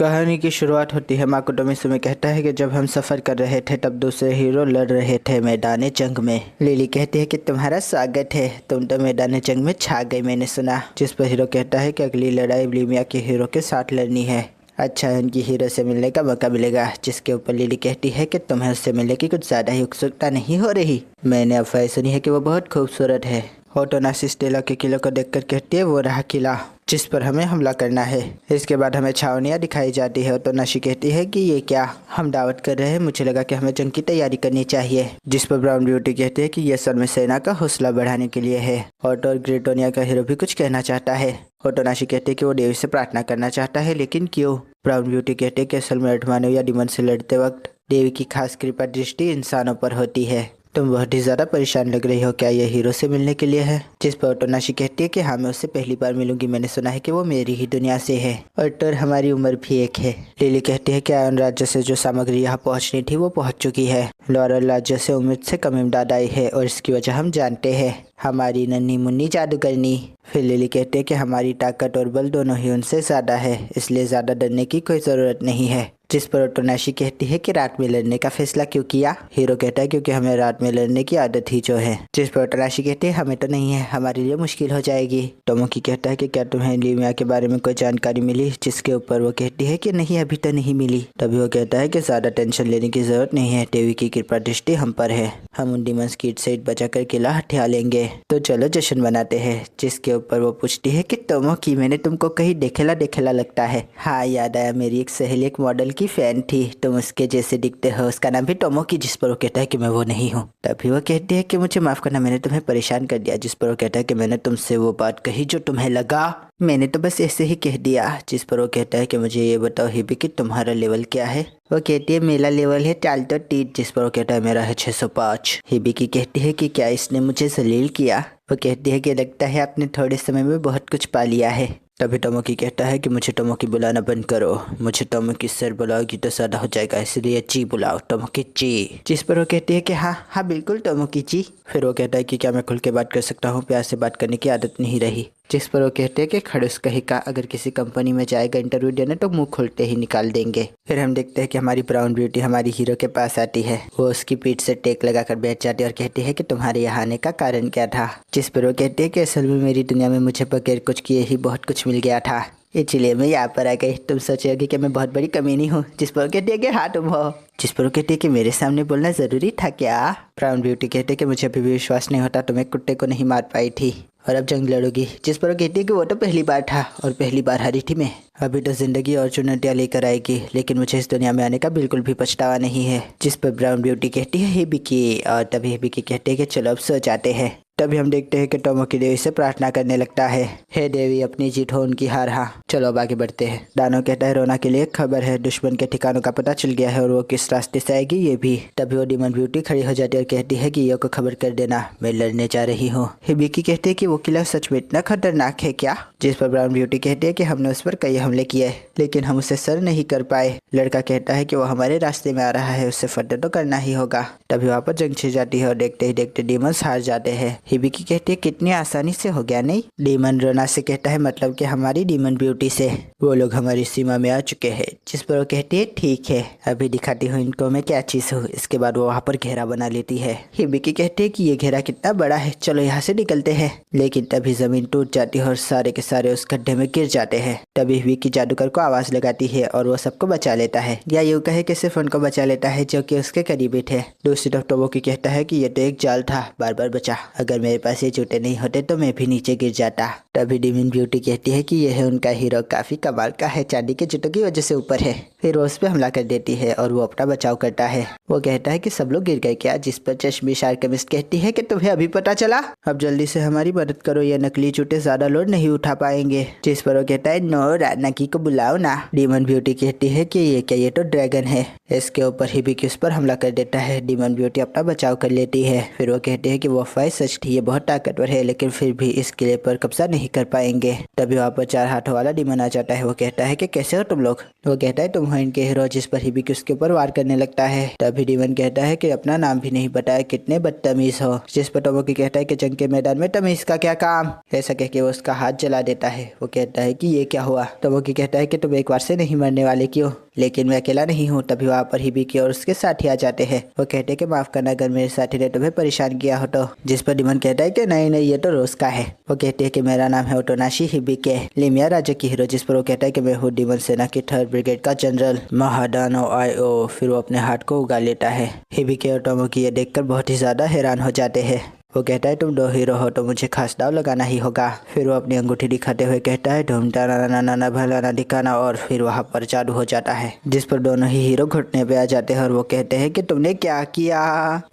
कहानी की शुरुआत होती है माकोटो मित्सुमी कहता है कि जब हम सफर कर रहे थे तब दूसरे हीरो लड़ रहे थे मैदान जंग में। लिली कहती है कि तुम्हारा स्वागत है, तुम तो मैदान जंग में छा गई मैंने सुना। जिस पर हीरो कहता है कि अगली लड़ाई लिमिया के हीरो के साथ लड़नी है। अच्छा है उनकी हीरो से मिलने का मौका मिलेगा। जिसके ऊपर लिली कहती है कि तुम्हें उससे मिलने की कुछ ज्यादा ही उत्सुकता नहीं हो रही। मैंने अफवाह सुनी है कि वो बहुत खूबसूरत है। होटोनाशी स्टेला के किले को देखकर कहती है वो रहा किला जिस पर हमें हमला करना है। इसके बाद हमें छावनियाँ दिखाई जाती है। होटोनाशी कहती है कि ये क्या, हम दावत कर रहे हैं, मुझे लगा कि हमें जंग की तैयारी करनी चाहिए। जिस पर ब्राउन ब्यूटी कहती है कि यह असल में सेना का हौसला बढ़ाने के लिए है। होटो और ग्रेटोनिया का हीरो भी कुछ कहना चाहता है। होटोनाशी कहती है कि वो देवी से प्रार्थना करना चाहता है, लेकिन क्यों? ब्राउन ब्यूटी कहते हैं कि असल में अठमानव या डिमन से लड़ते वक्त देवी की खास कृपा दृष्टि इंसानों पर होती है। तुम बहुत ही ज्यादा परेशान लग रही हो, क्या ये हीरो से मिलने के लिए है? जिस पर होटोनाशी कहती है कि हाँ मैं उससे पहली बार मिलूंगी, मैंने सुना है कि वो मेरी ही दुनिया से है और हमारी उम्र भी एक है। लिली कहती है कि आयन राज्य से जो सामग्री यहाँ पहुँचनी थी वो पहुँच चुकी है। लॉरल राज्य से उम्मीद से कम इमदाद आई है और इसकी वजह हम जानते हैं, हमारी नन्ही मुन्नी जादूगरनी। फिर लिली कहते हैं कि हमारी ताकत और बल दोनों ही उनसे ज्यादा है, इसलिए ज्यादा डरने की कोई जरूरत नहीं है। जिस पर होटोनाशी कहती है कि रात में लड़ने का फैसला क्यों किया? हीरो कहता है क्योंकि हमें रात में लड़ने की आदत ही जो है। जिस पर होटोनाशी कहती है हमें तो नहीं है, हमारे लिए मुश्किल हो जाएगी। टोमोकी कहता है कि क्या तुम्हें लिमिया के बारे में कोई जानकारी मिली? जिसके ऊपर वो कहती है कि नहीं अभी तो नहीं मिली। तभी वो कहता है कि ज्यादा टेंशन लेने की जरूरत नहीं है, देवी की कृपा दृष्टि हम पर है, हम उन डिमंस की से बचाकर किला हथिया लेंगे, तो चलो जश्न मनाते हैं। जिसके ऊपर वो पूछती है कि टोमोकी मैंने तुमको कहीं देखेला देखेला लगता है। हाँ याद आया, मेरी एक सहेली एक मॉडल की फैन थी, तुम उसके जैसे दिखते हो, उसका नाम भी टोमोकी। जिस पर वो कहता है कि मैं वो नहीं हूँ। तभी वो कहती है कि मुझे माफ करना, मैंने तुम्हें परेशान कर दिया। जिस पर वो कहता है कि मैंने तुमसे वो बात कही जो तुम्हें लगा, मैंने तो बस ऐसे ही कह दिया। जिस पर वो कहता है कि मुझे ये बताओ हिबी कि तुम्हारा लेवल क्या है? वो कहती है मेरा लेवल है चाल तो टीट। जिस पर वो कहता है मेरा है 605। हिबी की कहती है कि क्या इसने मुझे जलील किया? वो कहती है कि लगता है आपने थोड़े समय में बहुत कुछ पा लिया है। तभी टोमोकी कहता है कि मुझे टोमोकी बुलाना बंद करो, मुझे टोमोकी सर बुलाओगी तो सादा हो जाएगा, इसलिए ची बुलाओ, टोमोकी ची। जिस पर वो कहती है कि हाँ हाँ बिल्कुल टोमोकी ची। फिर वो कहता है कि क्या मैं खुल के बात कर सकता हूँ, प्यार से बात करने की आदत नहीं रही। जिस पर वो कहते हैं कि खड़ूस कही का अगर किसी कंपनी में जाएगा इंटरव्यू देने तो मुंह खोलते ही निकाल देंगे। फिर हम देखते हैं कि हमारी ब्राउन ब्यूटी हमारी हीरो के पास आती है। वो उसकी पीठ से टेक लगाकर बैठ जाती है और कहती है कि तुम्हारे यहाँ आने का कारण क्या था? जिस पर वो कहते हैं कि असल में मेरी दुनिया में मुझे बगैर कुछ किए ही बहुत कुछ मिल गया था, इसलिए मैं यहाँ पर आ गई। तुम सोचोगे कि मैं बहुत बड़ी कमीनी हूँ। जिस पर कहते हैं कि हाँ तुम हो। जिस पर कहते हैं कि मेरे सामने बोलना जरूरी था क्या? ब्राउन ब्यूटी कहते हैं कि मुझे अभी भी विश्वास नहीं होता तुम एक कुत्ते को नहीं मार पाई थी और अब जंग लड़ोगी। जिस पर कहती है कि वो तो पहली बार था और पहली बार हारी थी मैं, अभी तो जिंदगी और चुनौतियाँ लेकर आएगी, लेकिन मुझे इस दुनिया में आने का बिल्कुल भी पछतावा नहीं है। जिस पर ब्राउन ब्यूटी कहती है हिबिकी, और तभी हिबिकी कहते हैं कि चलो अब सो जाते हैं। तभी हम देखते हैं कि टोमोकी देवी से प्रार्थना करने लगता है, हे देवी अपनी जीत हो उनकी हार। हाँ चलो अब आगे बढ़ते हैं। दानो कहता है रोना के लिए एक खबर है, दुश्मन के ठिकानों का पता चल गया है और वो किस रास्ते से आएगी ये भी। तभी वो डिमन ब्यूटी खड़ी हो जाती है और कहती है कि यो को खबर कर देना मैं लड़ने जा रही हूँ। हिबिकी कहती है कि वो किला सच में इतना खतरनाक है क्या? जिस पर ब्राउन ब्यूटी कहती है कि हमने उस पर कई हमले किए लेकिन हम उसे सर नहीं कर पाए। लड़का कहता है कि वो हमारे रास्ते में आ रहा है, उससे फतेह तो करना ही होगा। तभी वहाँ पर जंग छिड़ जाती है और देखते ही देखते डीमंस हार जाते हैं। हिबिकी कहती है कितनी आसानी से हो गया नहीं? डीमन रोना से कहता है मतलब कि हमारी डीमन ब्यूटी से, वो लोग हमारी सीमा में आ चुके हैं। जिस पर वो कहती है ठीक है अभी दिखाती हूँ इनको मैं क्या चीज हूँ। इसके बाद वो वहाँ पर घेरा बना लेती है। हिबिकी कहती है कि ये घेरा कितना बड़ा है, चलो यहाँ से निकलते हैं। लेकिन तभी जमीन टूट जाती है और सारे के सारे उस गड्ढे में गिर जाते हैं। तभी हिबिकी जादूगर को आवाज लगाती है और वो सबको बचा लेता है, या यूँ कहे कि सिर्फ उनको बचा लेता है जो कि उसके करीबी थे। दूसरी तरफ टोमोकी कहता है कि ये तो एक जाल था, बार बार बचा, अगर मेरे पास ये जूते नहीं होते तो मैं भी नीचे गिर जाता। तभी डिमन ब्यूटी कहती है कि यह है उनका हीरो, काफी कमाल का है, चांदी के जूतों की वजह से ऊपर है। फिर वो उस पर हमला कर देती है और वो अपना बचाव करता है। वो कहता है कि सब लोग गिर गए क्या? जिस पर चश्मी शार्कमिस्ट कहती है कि तुम्हें अभी पता चला, अब जल्दी से हमारी मदद करो, ये नकली जूते ज्यादा लोड नहीं उठा पाएंगे। जिस पर वो कहता है नो रानाकी को बुलाओ ना। डिमन ब्यूटी कहती है कि ये क्या, ये तो ड्रैगन है। इसके ऊपर हिबिकी उस पर हमला कर देता है। डिमन ब्यूटी अपना बचाव कर लेती है। फिर वो कहते हैं कि वो अफवाह सच थी, ये बहुत ताकतवर है लेकिन फिर भी इस किले पर कब्जा नहीं कर पाएंगे। तभी वहाँ पर 4 हाथों वाला डिमन आ जाता है। वो कहता है कि कैसे हो तुम लोग? वो कहता है तुम हो हो इनके हीरो, जिस पर हिबिकी उसके ऊपर वार करने लगता है। तभी डीमन कहता है कि अपना नाम भी नहीं बताया, कितने बदतमीज हो। जिस पर टोमोकी कहता है कि जंग के मैदान में तमीज का क्या काम। ऐसा कह के वो उसका हाथ जला देता है। वो कहता है कि ये क्या हुआ। टोमोकी कहता है कि तुम एक बार से नहीं मरने वाले क्यों, लेकिन मैं अकेला नहीं हूँ। तभी वहाँ पर हिबिकी और उसके साथी आ जाते हैं। वो कहते हैं कि माफ करना अगर मेरे साथी ने तुम्हें परेशान किया हो तो। जिस पर डीमन कहता है कि नहीं नहीं, ये तो रोज का है। वो कहते हैं कि मेरा नाम है ओटोनाशी हिबिके, लिमिया राज्य की हीरो। जिस पर वो कहता है कि मैं हूँ डीमन सेना की 3rd ब्रिगेड का जनरल महाडानो आयो। फिर वो अपने हाथ को उगा लेता है। हिबिके और टोमोकी ये देखकर बहुत ही ज्यादा हैरान हो जाते हैं। वो कहता है तुम 2 हीरो हो तो मुझे खास दाव लगाना ही होगा। फिर वो अपनी अंगूठी दिखाते हुए कहता है ढूंढता ना भला ना दिखाना, और फिर वहाँ पर जादू हो जाता है। जिस पर दोनों ही हीरो घुटने पे आ जाते हैं और वो कहते हैं कि तुमने क्या किया।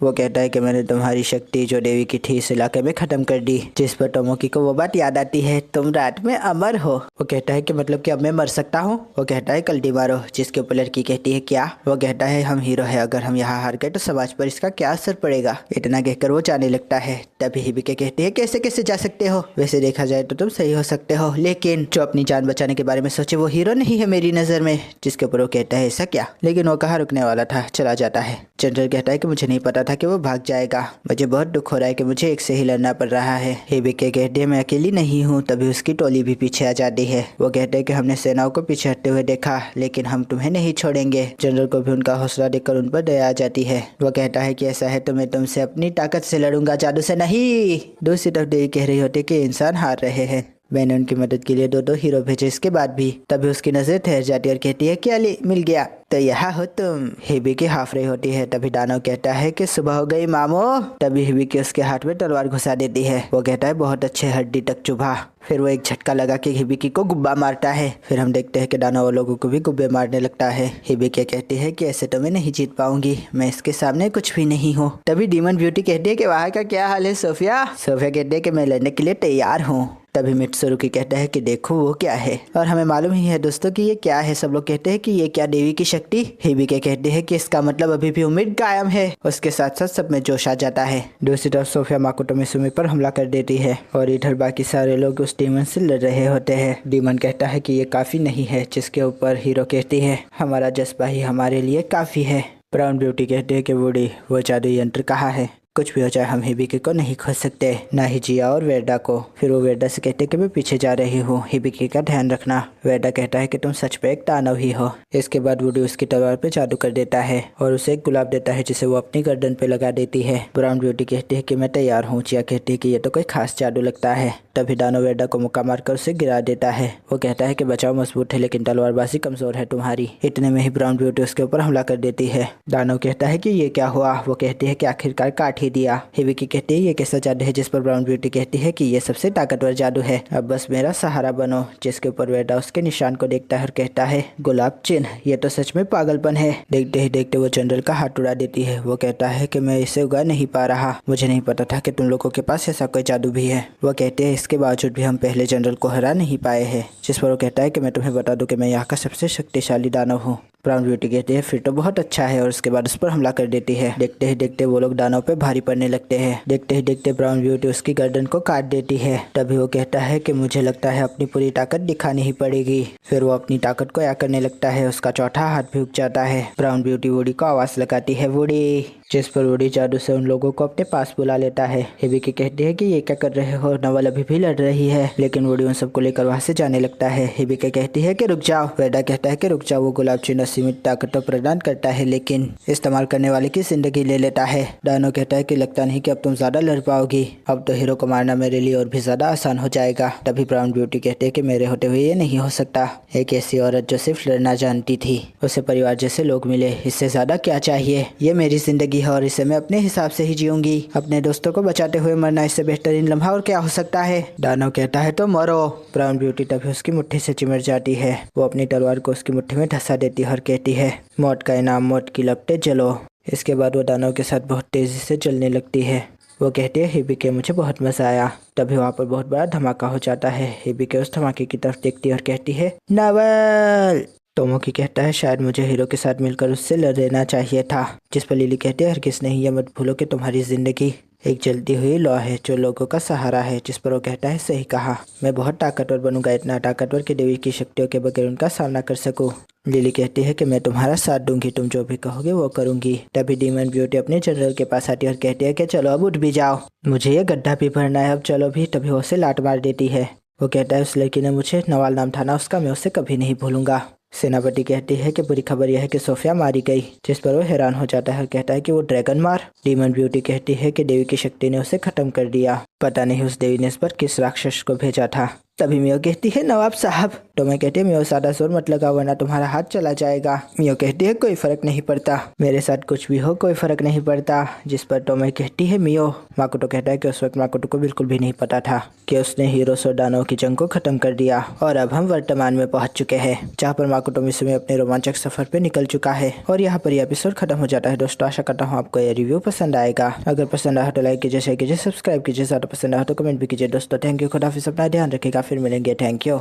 वो कहता है कि मैंने तुम्हारी शक्ति जो देवी की थी इस इलाके में खत्म कर दी। जिस पर टोमोकी को वो बात याद आती है, तुम रात में अमर हो। वो कहता है कि मतलब कि अब मैं मर सकता हूँ। वो कहता है कल्टी मारो। जिसके ऊपर लड़की कहती है क्या। वो कहता है हम हीरो है, अगर हम यहाँ हार गए तो समाज पर इसका क्या असर पड़ेगा। इतना कहकर वो जाने लगता है। तभी हिबिके कहती है कैसे कैसे जा सकते हो, वैसे देखा जाए तो तुम सही हो सकते हो, लेकिन जो अपनी जान बचाने के बारे में सोचे वो हीरो नहीं है मेरी नजर में। जिसके ऊपर वो कहता है ऐसा क्या, लेकिन वो कहाँ रुकने वाला था, चला जाता है। जनरल कहता है कि मुझे नहीं पता था कि वो भाग जाएगा, मुझे बहुत दुख हो रहा है कि मुझे एक से ही लड़ना पड़ रहा है। हिबिके कहते हैं मैं अकेली नहीं हूँ। तभी उसकी टोली भी पीछे आ जाती है। वो कहते हैं कि हमने सेनाओं को पीछे हटते हुए देखा, लेकिन हम तुम्हें नहीं छोड़ेंगे। जनरल को भी उनका हौसला देखकर उन पर दया आ जाती है। वो कहता है कि ऐसा है तो मैं तुमसे अपनी ताकत से लड़ूंगा, जादू से नहीं। दूसरी तरफ देवी कह रही होती कि इंसान हार रहे हैं। मैंने उनकी मदद के लिए 2 हीरो भेजे, इसके बाद भी। तभी उसकी नजर ठहर जाती है और कहती है क्या मिल गया, तो यहाँ हो तुम। हिबिकी हाफ रही होती है। तभी दानव कहता है कि सुबह हो गई मामो। तभी हिबिकी उसके हाथ में तलवार घुसा देती है। वो कहता है बहुत अच्छे, हड्डी तक चुभा। फिर वो एक झटका लगा के हिबिकी को गुब्बा मारता है। फिर हम देखते हैं कि दानव लोगों को भी गुब्बे मारने लगता है। हिबिकी कहती है कि ऐसे तो मैं नहीं जीत पाऊंगी, मैं इसके सामने कुछ भी नहीं हूँ। तभी डीमन ब्यूटी कहती है कि वहाँ का क्या हाल है सोफिया। सोफिया कहती है कि मैं लड़ने के लिए तैयार हूँ। तभी मित्सुरुकी कहता है कि देखो वो क्या है, और हमें मालूम ही है दोस्तों कि ये क्या है। सब लोग कहते हैं कि ये क्या देवी की शक्ति। हिबिके कहते हैं कि इसका मतलब अभी भी उम्मीद कायम है। उसके साथ साथ सब में जोश आ जाता है। दूसरी तरफ सोफिया माकोटो मिसुमी पर हमला कर देती है और इधर बाकी सारे लोग उस डीमन से लड़ रहे होते हैं। डीमन कहता है कि ये काफी नहीं है, जिसके ऊपर हीरो कहती है हमारा जज्बा ही हमारे लिए काफी है। ब्राउन ब्यूटी कहती है कि बूढ़ी वो जादू यंत्र कहाँ है, कुछ भी हो जाए हम हिबिकी को नहीं खोज सकते, ना ही जिया और वेरडा को। फिर वो वेरडा से कहते कि मैं पीछे जा रही हूँ, हिबिकी का ध्यान रखना। वेरडा कहता है कि तुम सच पे एक दानव ही हो। इसके बाद वुडी उसकी तलवार पे जादू कर देता है और उसे एक गुलाब देता है जिसे वो अपनी गर्दन पे लगा देती है। ब्राउन ब्यूटी कहती है कि मैं तैयार हूँ। जिया कहती है कि ये तो कोई खास जादू लगता है। तभी दानव वेरडा को मुक्का मारकर उसे गिरा देता है। वो कहता है कि बचाव मजबूत है लेकिन तलवारबाजी कमजोर है तुम्हारी। इतने में ही ब्राउन ब्यूटी उसके ऊपर हमला कर देती है। दानव कहता है कि ये क्या हुआ। वो कहती है कि आखिरकार काट ही दिया। हिबिकी कहती है ये कैसा जादू है। जिस पर ब्राउन ब्यूटी कहती है कि ये सबसे ताकतवर जादू है, अब बस मेरा सहारा बनो। जिसके ऊपर वेरडा उसके निशान को देखता है और कहता है गुलाब चिन्ह, ये तो सच में पागलपन है। देखते ही देखते वो जनरल का हाथ उड़ा देती है। वो कहता है कि मैं इसे उगा नहीं पा रहा, मुझे नहीं पता था कि तुम लोगों के पास ऐसा कोई जादू भी है। वो कहते हैं इसके बावजूद भी हम पहले जनरल को हरा नहीं पाए हैं। जिस पर वो कहता है कि मैं तुम्हें बता दूं कि मैं यहाँ का सबसे शक्तिशाली दानव हूँ। ब्राउन ब्यूटी कहती है फिर तो बहुत अच्छा है और उसके बाद उस पर हमला कर देती है। देखते ही देखते वो लोग दानव पे भारी पड़ने लगते हैं। देखते ही देखते ब्राउन ब्यूटी उसकी गर्दन को काट देती है। तभी वो कहता है कि मुझे लगता है अपनी पूरी ताकत दिखानी ही पड़ेगी। फिर वो अपनी ताकत को या करने लगता है। उसका चौथा हाथ भी उग जाता है। ब्राउन ब्यूटी वुडी को आवाज लगाती है वुडी, जिस पर वुडी जादू से उन लोगों को अपने पास बुला लेता है। हिबिकी कहती है कि ये क्या कर रहे हो, नवल अभी भी लड़ रही है। लेकिन वुडी उन सबको लेकर वहाँ से जाने लगता है। हिबिकी कहती है कि रुक जाओ। वेदा कहता है कि रुक जाओ। वो गुलाब चिन्ह सीमित ताकत तो प्रदान करता है लेकिन इस्तेमाल करने वाले की जिंदगी ले लेता है। डानो कहता है कि लगता नहीं कि अब तुम ज्यादा लड़ पाओगी, अब तो हीरो को मारना मेरे लिए और भी ज्यादा आसान हो जाएगा। तभी ब्राउन ब्यूटी कहते हैं कि मेरे होते हुए ये नहीं हो सकता। एक ऐसी औरत जो सिर्फ लड़ना जानती थी, उसे परिवार जैसे लोग मिले, इससे ज्यादा क्या चाहिए। ये मेरी जिंदगी है और इसे मैं अपने हिसाब से ही जीऊंगी। अपने दोस्तों को बचाते हुए मरना इससे बेहतरीन लम्हा और क्या हो सकता है। डानो कहता है तो मरो। ब्राउन ब्यूटी तभी उसकी मुट्ठी से चिमट जाती है। वो अपनी तलवार को उसकी मुट्ठी में धंसा देती है और कहती है मौत का इनाम, मौत की लपटें जलो। इसके बाद वो दानव के साथ बहुत तेजी से चलने लगती है। वो कहती है हिबिके मुझे बहुत मजा आया। तभी वहाँ पर बहुत बड़ा धमाका हो जाता है। हिबिके उस धमाके की तरफ देखती है और कहती है नवल। टोमोकी कहता है शायद मुझे हीरो के साथ मिलकर उससे लड़ लेना चाहिए था। जिस पर लिली कहती है हरगिज़ नहीं, यह मत भूलो कि तुम्हारी जिंदगी एक जलती हुई लौ है जो लोगों का सहारा है। जिस पर वो कहता है सही कहा, मैं बहुत ताकतवर बनूंगा, इतना ताकतवर कि देवी की शक्तियों के बगैर उनका सामना कर सकूं। लिली कहती है कि मैं तुम्हारा साथ दूंगी, तुम जो भी कहोगे वो करूंगी। तभी डीमन ब्यूटी अपने जनरल के पास आती है और कहती है कि चलो अब उठ भी जाओ, मुझे ये गड्ढा भी भरना है, अब चलो भी। तभी वो उसे लात मार देती है। वो कहता है उस लड़की ने मुझे नवाल नाम था ना उसका, मैं उसे कभी नहीं भूलूंगा। सेनापति कहती है कि बुरी खबर यह है कि सोफिया मारी गई। जिस पर वो हैरान हो जाता है और कहता है कि वो ड्रैगन मार। डीमन ब्यूटी कहती है कि देवी की शक्ति ने उसे खत्म कर दिया, पता नहीं उस देवी ने इस पर किस राक्षस को भेजा था। तभी मियो कहती है नवाब साहब। तो मैं कहती है मियो ज्यादा जोर मत लगाओ वरना तुम्हारा हाथ चला जाएगा। मियो कहती है कोई फर्क नहीं पड़ता, मेरे साथ कुछ भी हो कोई फर्क नहीं पड़ता। जिस पर तो मैं कहती है मियो। माकोटो कहता है कि उस वक्त माकोटो को बिल्कुल भी नहीं पता था कि उसने हीरोस और दानवों की जंग को खत्म कर दिया और अब हम वर्तमान में पहुंच चुके हैं जहाँ पर माकोटो मिसुमी अपने रोमांचक सफर पे निकल चुका है। और यहाँ पर यह एपिसोड खत्म हो जाता है। दोस्तों आशा करता हूँ आपको यह रिव्यू पसंद आएगा। अगर पसंद आया तो लाइक कीजिए, शेयर कीजिए, सब्सक्राइब कीजिए, ज्यादा पसंद आया तो कमेंट भी कीजिए। दोस्तों थैंक यू, खुदा हाफिज़, अपना ध्यान रखिएगा, फिर मिलेंगे, थैंक यू।